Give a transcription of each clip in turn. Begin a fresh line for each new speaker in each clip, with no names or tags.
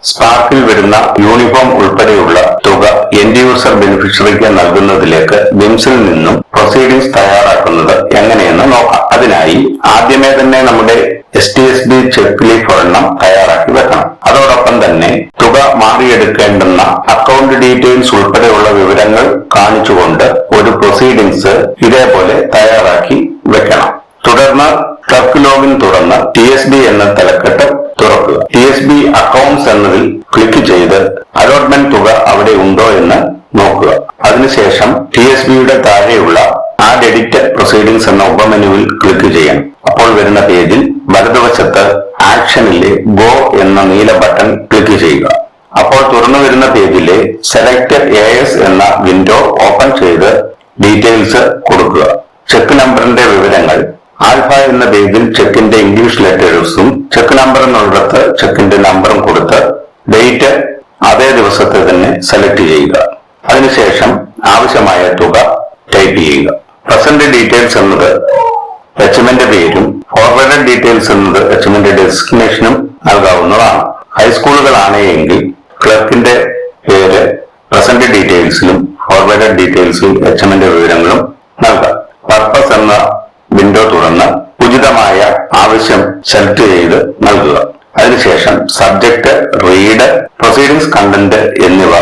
സ്പാർക്കിൽ വരുന്ന യൂണിഫോം ഉൾപ്പെടെയുള്ള തുക എൻഡ് യൂസർ ബെനിഫിഷ്യറിക്ക് നൽകുന്നതിലേക്ക് ബിംസിൽ നിന്നും പ്രൊസീഡിംഗ്സ് തയ്യാറാക്കുന്നത് എങ്ങനെയെന്ന് നോക്കാം. അതിനായി ആദ്യമേ തന്നെ നമ്മുടെ STSB ചെക്ക് ലീഫ് ഒരെണ്ണം തയ്യാറാക്കി വെക്കണം. അതോടൊപ്പം തന്നെ തുക മാറിയെടുക്കേണ്ടുന്ന അക്കൗണ്ട് ഡീറ്റെയിൽസ് ഉൾപ്പെടെയുള്ള വിവരങ്ങൾ കാണിച്ചുകൊണ്ട് ഒരു പ്രൊസീഡിംഗ്സ് ഇതേപോലെ തയ്യാറാക്കി വെക്കണം. തുടർന്ന് ക്ലർക്ക് ലോഗിൻ തുറന്ന് TSB എന്ന തലക്കെട്ട് തുറക്കുക. TSB അക്കൗണ്ട്സ് എന്നതിൽ ക്ലിക്ക് ചെയ്ത് അലോട്ട്മെന്റ് തുക അവിടെ ഉണ്ടോ എന്ന് നോക്കുക. അതിനുശേഷം TSBയുടെ താഴെയുള്ള ആഡ് എഡിറ്റ് പ്രൊസീഡിംഗ്സ് എന്ന ഉപമെനുവിൽ ക്ലിക്ക് ചെയ്യണം. അപ്പോൾ വരുന്ന പേജിൽ വലതുവശത്ത് ആക്ഷനിലെ ഗോ എന്ന നീല ബട്ടൺ ക്ലിക്ക് ചെയ്യുക. അപ്പോൾ തുറന്നു വരുന്ന പേജിലെ സെലക്ട് AS എന്ന വിൻഡോ ഓപ്പൺ ചെയ്ത് ഡീറ്റെയിൽസ് കൊടുക്കുക. ചെക്ക് നമ്പറിന്റെ വിവരങ്ങൾ ആൽഫ എന്ന പേജിൽ ചെക്കിന്റെ ഇംഗ്ലീഷ് ലെറ്റേഴ്സും ചെക്ക് നമ്പർ എന്നുള്ളിടത്ത് ചെക്കിന്റെ നമ്പറും കൊടുത്ത് ഡേറ്റ് അതേ ദിവസത്തെ തന്നെ സെലക്ട് ചെയ്യുക. അതിനുശേഷം ആവശ്യമായ തുക ടൈപ്പ് ചെയ്യുക. പ്രസന്റ് ഡീറ്റെയിൽസ് എന്നത് എച്ച്എമ്മിന്റെ പേരും ഫോർവേഡഡ് ഡീറ്റെയിൽസ് എന്നത് എച്ച്എമ്മിന്റെ ഡെസിഗ്നേഷനും നൽകാവുന്നതാണ്. ഹൈസ്കൂളുകളാണ് എങ്കിൽ ക്ലർക്കിന്റെ പേര് പ്രസന്റ് ഡീറ്റെയിൽസിലും ഫോർവേഡഡ് ഡീറ്റെയിൽസിലും എച്ച്എമ്മിന്റെ വിവരങ്ങളും നൽകാം. പർപ്പസ് എന്ന വിൻഡോ തുറന്ന് ഉചിതമായ ആവശ്യം സെലക്ട് ചെയ്ത് നൽകുക. അതിനുശേഷം സബ്ജക്ട്, റീഡ്, പ്രൊസീഡിംഗ്സ് കണ്ടന്റ് എന്നിവ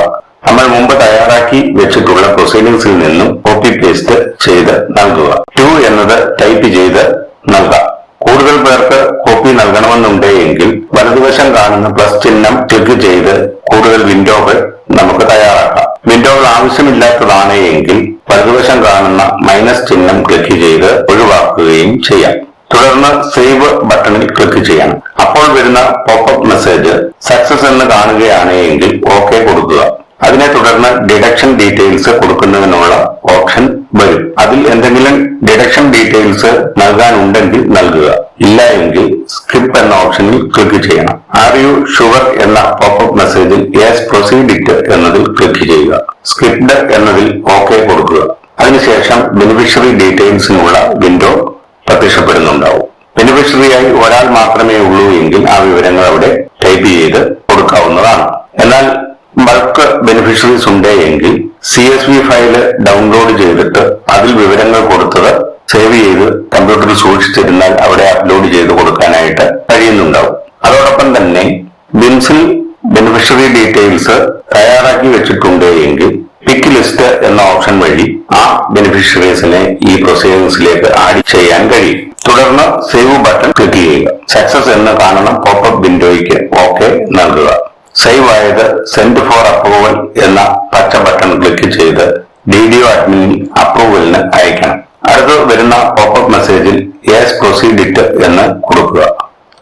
നമ്മൾ മുമ്പ് തയ്യാറാക്കി വെച്ചിട്ടുള്ള പ്രൊസീഡിംഗ്സിൽ നിന്നും കോപ്പി പേസ്റ്റ് ചെയ്ത് നൽകുക. 2 എന്നത് ടൈപ്പ് ചെയ്ത് നൽകാം. കൂടുതൽ പേർക്ക് കോപ്പി നൽകണമെന്നുണ്ടെങ്കിൽ വലതുവശം കാണുന്ന പ്ലസ് ചിഹ്നം ക്ലിക്ക് ചെയ്ത് കൂടുതൽ വിൻഡോകൾ നമുക്ക് തയ്യാറാക്കാം. വിൻഡോകൾ ആവശ്യമില്ലാത്തതാണ് എങ്കിൽ വലതുവശം കാണുന്ന മൈനസ് ചിഹ്നം ക്ലിക്ക് ചെയ്ത് ഒഴിവാക്കുകയും ചെയ്യാം. തുടർന്ന് സേവ് ബട്ടണിൽ ക്ലിക്ക് ചെയ്യണം. അപ്പോൾ വരുന്ന പോപ്പപ്പ് മെസ്സേജ് സക്സസ് എന്ന് കാണുകയാണ് എങ്കിൽ ഓക്കെ കൊടുക്കുക. അതിനെ തുടർന്ന് ഡിഡക്ഷൻ ഡീറ്റെയിൽസ് കൊടുക്കുന്നതിനുള്ള ഓപ്ഷൻ വരും. അതിൽ എന്തെങ്കിലും ഡിഡക്ഷൻ ഡീറ്റെയിൽസ് നൽകാനുണ്ടെങ്കിൽ നൽകുക. ഇല്ല എങ്കിൽ സ്കിപ്പ് എന്ന ഓപ്ഷനിൽ ക്ലിക്ക് ചെയ്യണം. ആർ യു ഷുവർ എന്ന പോപ്പപ്പ് മെസ്സേജിൽ യെസ് പ്രൊസീഡ് ഇറ്റ് എന്നതിൽ ക്ലിക്ക് ചെയ്യുക. സ്കിപ്ഡ് എന്നതിൽ ഓക്കെ കൊടുക്കുക. അതിനുശേഷം ബെനിഫിഷ്യറി ഡീറ്റെയിൽസിനുള്ള വിൻഡോ പ്രത്യക്ഷപ്പെടുന്നുണ്ടാവും. ബെനിഫിഷ്യറിയായി ഒരാൾ മാത്രമേ ഉള്ളൂ എങ്കിൽ ആ വിവരങ്ങൾ അവിടെ ടൈപ്പ് ചെയ്ത് കൊടുക്കാവുന്നതാണ്. എന്നാൽ ബൾക്ക് ബെനിഫിഷ്യറീസ് ഉണ്ട് എങ്കിൽ CSV ഫയല് ഡൗൺലോഡ് ചെയ്തിട്ട് അതിൽ വിവരങ്ങൾ കൊടുത്തത് സേവ് ചെയ്ത് കമ്പ്യൂട്ടറിൽ സൂക്ഷിച്ചിരുന്നാൽ അവിടെ അപ്ലോഡ് ചെയ്ത് കൊടുക്കാനായിട്ട് കഴിയുന്നുണ്ടാവും. അതോടൊപ്പം തന്നെ ബിംസിൽ ബെനിഫിഷ്യറി ഡീറ്റെയിൽസ് തയ്യാറാക്കി വെച്ചിട്ടുണ്ട് എങ്കിൽ പിക്ക് ലിസ്റ്റ് എന്ന ഓപ്ഷൻ വഴി ആ ബെനിഫിഷ്യറീസിനെ ഈ പ്രൊസീഡിംഗ്സിലേക്ക് ആഡ് ചെയ്യാൻ കഴിയും. തുടർന്ന് സേവ് ബട്ടൺ ക്ലിക്ക് ചെയ്യുക. സക്സസ് എന്ന് കാണുന്ന പോപ്പപ്പ് വിൻഡോയ്ക്ക് ഓക്കെ നൽകുക. സേവ് ആയത് സെൻഡ് ഫോർ അപ്രൂവൽ എന്ന പച്ച ബട്ടൺ ക്ലിക്ക് ചെയ്ത് DDO അഡ്മിൻ അപ്രൂവലിന് അയക്കണം. അടുത്ത് വരുന്ന പോപ്പപ്പ് മെസ്സേജിൽ യെസ് പ്രൊസീഡ് ഇറ്റ് എന്ന് കൊടുക്കുക.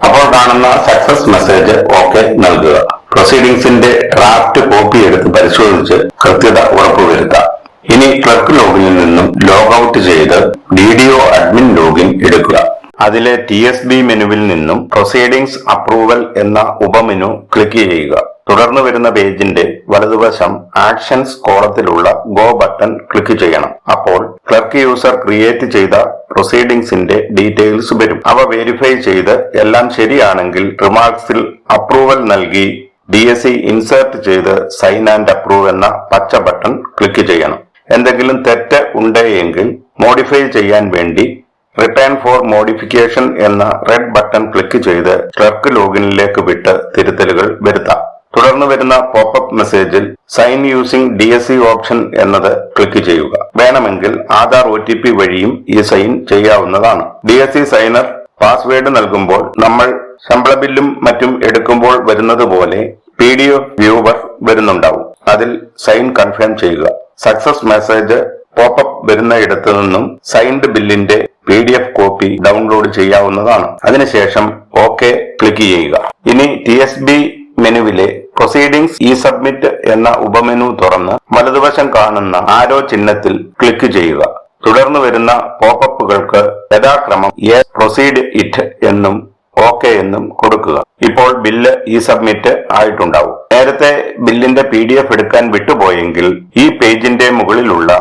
അപ്പോൾ കാണുന്ന സക്സസ് മെസ്സേജ് ഓക്കെ നൽകുക. പ്രൊസീഡിംഗ്സിന്റെ ഡ്രാഫ്റ്റ് കോപ്പി എടുത്ത് പരിശോധിച്ച് കൃത്യത ഉറപ്പുവരുത്താം. ഇനി ക്ലർക്ക് ലോഗിനിൽ നിന്നും ലോഗ് ഔട്ട് ചെയ്ത് DDO അഡ്മിൻ ലോഗിൻ എടുക്കുക. അതിലെ TSB മെനുവിൽ നിന്നും പ്രൊസീഡിംഗ്സ് അപ്രൂവൽ എന്ന ഉപമെനു ക്ലിക്ക് ചെയ്യുക. തുടർന്ന് വരുന്ന പേജിന്റെ വലതുവശം ആക്ഷൻസ് കോളത്തിലുള്ള ഗോ ബട്ടൺ ക്ലിക്ക് ചെയ്യണം. അപ്പോൾ ക്ലർക്ക് യൂസർ ക്രിയേറ്റ് ചെയ്ത പ്രൊസീഡിംഗ്സിന്റെ ഡീറ്റെയിൽസ് വരും. അവ വെരിഫൈ ചെയ്ത് എല്ലാം ശരിയാണെങ്കിൽ റിമാർക്സിൽ അപ്രൂവൽ നൽകി DSE ഇൻസേർട്ട് ചെയ്ത് സൈൻ ആൻഡ് അപ്രൂവ് എന്ന പച്ച ബട്ടൺ ക്ലിക്ക് ചെയ്യണം. എന്തെങ്കിലും തെറ്റ് ഉണ്ടെങ്കിൽ മോഡിഫൈ ചെയ്യാൻ വേണ്ടി റിട്ടേൺ ഫോർ മോഡിഫിക്കേഷൻ എന്ന റെഡ് ബട്ടൺ ക്ലിക്ക് ചെയ്ത് ക്ലർക്ക് ലോഗിനിലേക്ക് വിട്ട് തിരുത്തലുകൾ വരുത്താം. തുടർന്ന് വരുന്ന പോപ്പപ്പ് മെസ്സേജിൽ സൈൻ യൂസിംഗ് DSE ഓപ്ഷൻ എന്നത് ക്ലിക്ക് ചെയ്യുക. വേണമെങ്കിൽ ആധാർ OTP വഴിയും ഈ സൈൻ ചെയ്യാവുന്നതാണ്. DSE സൈനർ പാസ്വേഡ് നൽകുമ്പോൾ നമ്മൾ ശമ്പള ബില്ലും മറ്റും എടുക്കുമ്പോൾ വരുന്നത് പോലെ PDF വ്യൂവർ വരുന്നുണ്ടാവും. അതിൽ സൈൻ കൺഫേം ചെയ്യുക. സക്സസ് മെസ്സേജ് പോപ്പപ്പ് വരുന്ന ഇടത്തു നിന്നും സൈൻഡ് ബില്ലിന്റെ PDF കോപ്പി ഡൗൺലോഡ് ചെയ്യാവുന്നതാണ്. അതിനുശേഷം ഓക്കെ ക്ലിക്ക് ചെയ്യുക. ഇനി TSB മെനുവിലെ പ്രൊസീഡിംഗ്സ് സബ്മിറ്റ് എന്ന ഉപമെനു തുറന്ന് വലതുവശം കാണുന്ന ആരോ ചിഹ്നത്തിൽ ക്ലിക്ക് ചെയ്യുക. തുടർന്ന് വരുന്ന പോപ്പപ്പുകൾക്ക് യഥാക്രമം യെസ് പ്രൊസീഡ് ഇറ്റ് എന്നും ഓക്കെ എന്നും കൊടുക്കുക. ഇപ്പോൾ ബില്ല് സബ്മിറ്റ് ആയിട്ടുണ്ടാവും. നേരത്തെ ബില്ലിന്റെ PDF എടുക്കാൻ വിട്ടുപോയെങ്കിൽ ഈ പേജിന്റെ മുകളിലുള്ള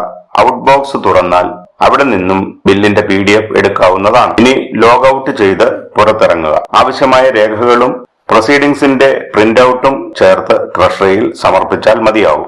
ഔട്ട് ബോക്സ് തുറന്നാൽ അവിടെ നിന്നും ബില്ലിന്റെ PDF എടുക്കാവുന്നതാണ്. ഇനി ലോഗ് ഔട്ട് ചെയ്ത് പുറത്തിറങ്ങുക. ആവശ്യമായ രേഖകളും പ്രൊസീഡിംഗ്സിന്റെ പ്രിന്റ് ഔട്ടും ചേർത്ത് ട്രഷറിയിൽ സമർപ്പിച്ചാൽ മതിയാവും.